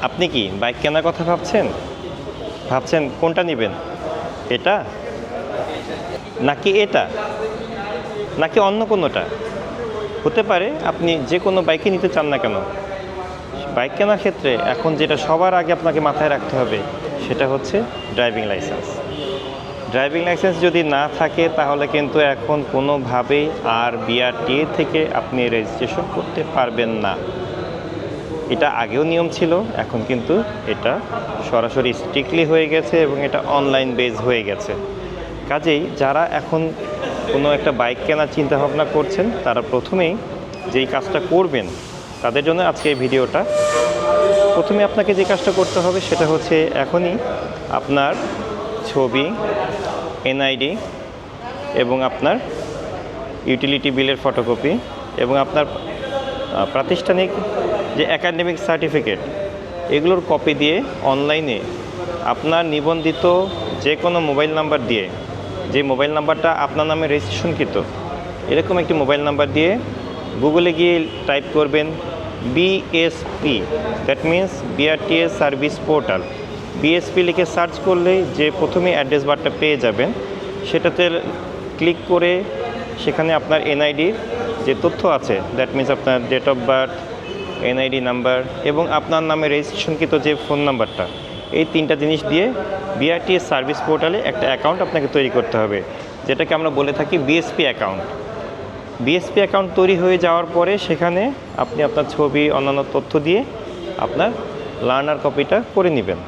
আপনি কি বাইক কেনার কথা ভাবছেন? ভাবছেন কোনটা নেবেন? এটা নাকি এটা নাকি অন্য কোনোটা? হতে পারে আপনি যে কোনো বাইকই নিতে চান না কেন, বাইক কেনার ক্ষেত্রে এখন যেটা সবার আগে আপনাকে মাথায় রাখতে হবে সেটা হচ্ছে ড্রাইভিং লাইসেন্স। ড্রাইভিং লাইসেন্স যদি না থাকে তাহলে কিন্তু এখন কোনোভাবেই আর বিআরটিএ থেকে আপনি রেজিস্ট্রেশন করতে পারবেন না। এটা আগেও নিয়ম ছিল, এখন কিন্তু এটা সরাসরি স্ট্রিক্টলি হয়ে গেছে এবং এটা অনলাইন বেজ হয়ে গেছে। কাজেই যারা এখন কোনো একটা বাইক কেনার চিন্তাভাবনা করছেন তারা প্রথমেই যেই কাজটা করবেন, তাদের জন্য আজকে এই ভিডিওটা। প্রথমে আপনাকে যে কাজটা করতে হবে সেটা হচ্ছে এখনই আপনার ছবি, এনআইডি এবং আপনার ইউটিলিটি বিলের ফটোকপি এবং আপনার প্রাতিষ্ঠানিক যে একাডেমিক সার্টিফিকেট, এগুলোর কপি দিয়ে অনলাইনে আপনার নিবন্ধিত যে কোনো মোবাইল নাম্বার দিয়ে, যে মোবাইল নাম্বারটা আপনার নামে রেজিস্ট্রেশনকৃত, এরকম একটি মোবাইল নাম্বার দিয়ে গুগলে গিয়ে টাইপ করবেন BSP, that means BRTA service portal. BSP লিখে সার্চ করলেই যে প্রথমে অ্যাড্রেস বারটা পেয়ে যাবেন, সেটাতে ক্লিক করে সেখানে আপনার এনআইডির যে তথ্য আছে, দ্যাট মিন্স আপনার date of birth, NID number এবং আপনার নামে রেজিস্ট্রেশনকৃত যে ফোন নাম্বারটা, এই তিনটা জিনিস দিয়ে বিআরটিএ সার্ভিস পোর্টালে একটা অ্যাকাউন্ট আপনাকে তৈরি করতে হবে, যেটাকে আমরা বলে থাকি বিএসপি অ্যাকাউন্ট। বিএসপি অ্যাকাউন্ট তৈরি হয়ে যাওয়ার পরে সেখানে আপনি আপনার ছবি, অন্যান্য তথ্য দিয়ে আপনার লার্নার কপিটা করে নেবেন।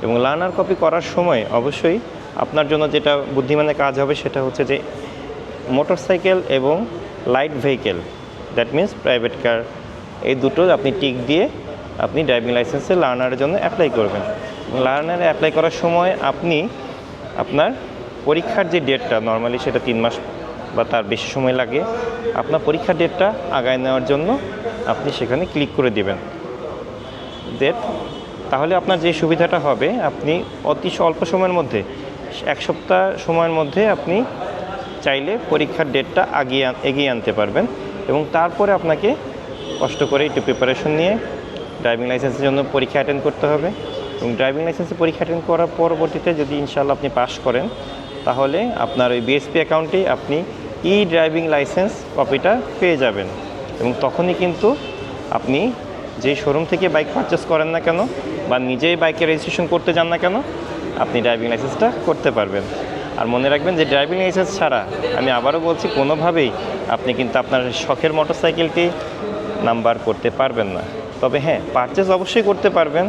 এবং লার্নার কপি করার সময় অবশ্যই আপনার জন্য যেটা বুদ্ধিমানের কাজ হবে সেটা হচ্ছে যে মোটরসাইকেল এবং light vehicle, that means private car, এই দুটো আপনি টিক দিয়ে আপনি ড্রাইভিং লাইসেন্সে লার্নারের জন্য অ্যাপ্লাই করবেন। লার্নারে অ্যাপ্লাই করার সময় আপনি আপনার পরীক্ষার যে ডেটটা, নর্মালি সেটা 3 মাস বা তার বেশি সময় লাগে, আপনার পরীক্ষার ডেটটা আগায় নেওয়ার জন্য আপনি সেখানে ক্লিক করে দেবেন ডেট। তাহলে আপনার যে সুবিধাটা হবে, আপনি অতি অল্প সময়ের মধ্যে, 1 সপ্তাহ সময়ের মধ্যে আপনি চাইলে পরীক্ষার ডেটটা এগিয়ে আনতে পারবেন। এবং তারপরে আপনাকে কষ্ট করে একটু প্রিপারেশন নিয়ে ড্রাইভিং লাইসেন্সের জন্য পরীক্ষা অ্যাটেন্ড করতে হবে। এবং ড্রাইভিং লাইসেন্সের পরীক্ষা অ্যাটেন্ড করার পরবর্তীতে যদি ইনশাআল্লাহ আপনি পাস করেন, তাহলে আপনার ওই বিএসপি অ্যাকাউন্টেই আপনি ই ড্রাইভিং লাইসেন্স কপিটা পেয়ে যাবেন। এবং তখনই কিন্তু আপনি যেই শোরুম থেকে বাইক পারচেস করেন না কেন বা নিজেই বাইকে রেজিস্ট্রেশন করতে যান না কেন, আপনি ড্রাইভিং লাইসেন্সটা করতে পারবেন। আর মনে রাখবেন যে ড্রাইভিং লাইসেন্স ছাড়া, আমি আবারও বলছি, কোনোভাবেই আপনি কিন্তু আপনার শখের মোটরসাইকেলটি নাম্বার করতে পারবেন না। তবে হ্যাঁ, পারচেস অবশ্যই করতে পারবেন।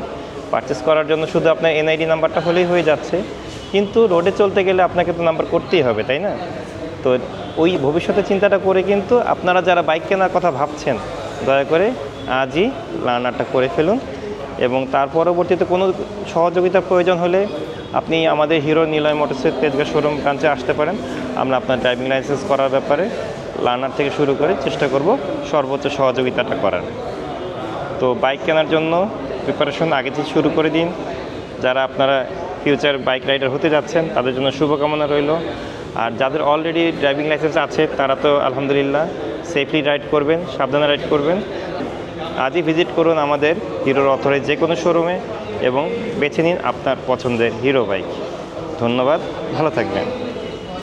পারচেস করার জন্য শুধু আপনার এনআইডি নাম্বারটা হলেই হয়ে যাচ্ছে, কিন্তু রোডে চলতে গেলে আপনাকে তো নাম্বার করতেই হবে, তাই না? তো ওই ভবিষ্যতে চিন্তাটা করে কিন্তু আপনারা যারা বাইক কেনার কথা ভাবছেন, দয়া করে আজই লার্নারটা করে ফেলুন। এবং তার পরবর্তীতে কোনো সহযোগিতার প্রয়োজন হলে আপনি আমাদের হিরো নিলয় মোটরসের তেজগাঁ শোরুম ব্রাঞ্চে আসতে পারেন। আমরা আপনার ড্রাইভিং লাইসেন্স করার ব্যাপারে লার্নার থেকে শুরু করে চেষ্টা করব সর্বোচ্চ সহযোগিতাটা করার। তো বাইক কেনার জন্য প্রিপারেশন আগে থেকে শুরু করে দিন। যারা আপনারা ফিউচার বাইক রাইডার হতে যাচ্ছেন তাদের জন্য শুভকামনা রইল। আর যাদের অলরেডি ড্রাইভিং লাইসেন্স আছে তারা তো আলহামদুলিল্লাহ, সেফলি রাইড করবেন, সাবধানে রাইড করবেন। আজই ভিজিট করুন আমাদের হিরোর অথরাইজড যে কোনো শোরুমে এবং বেছে নিন আপনার পছন্দের হিরো বাইক। ধন্যবাদ, ভালো থাকবেন।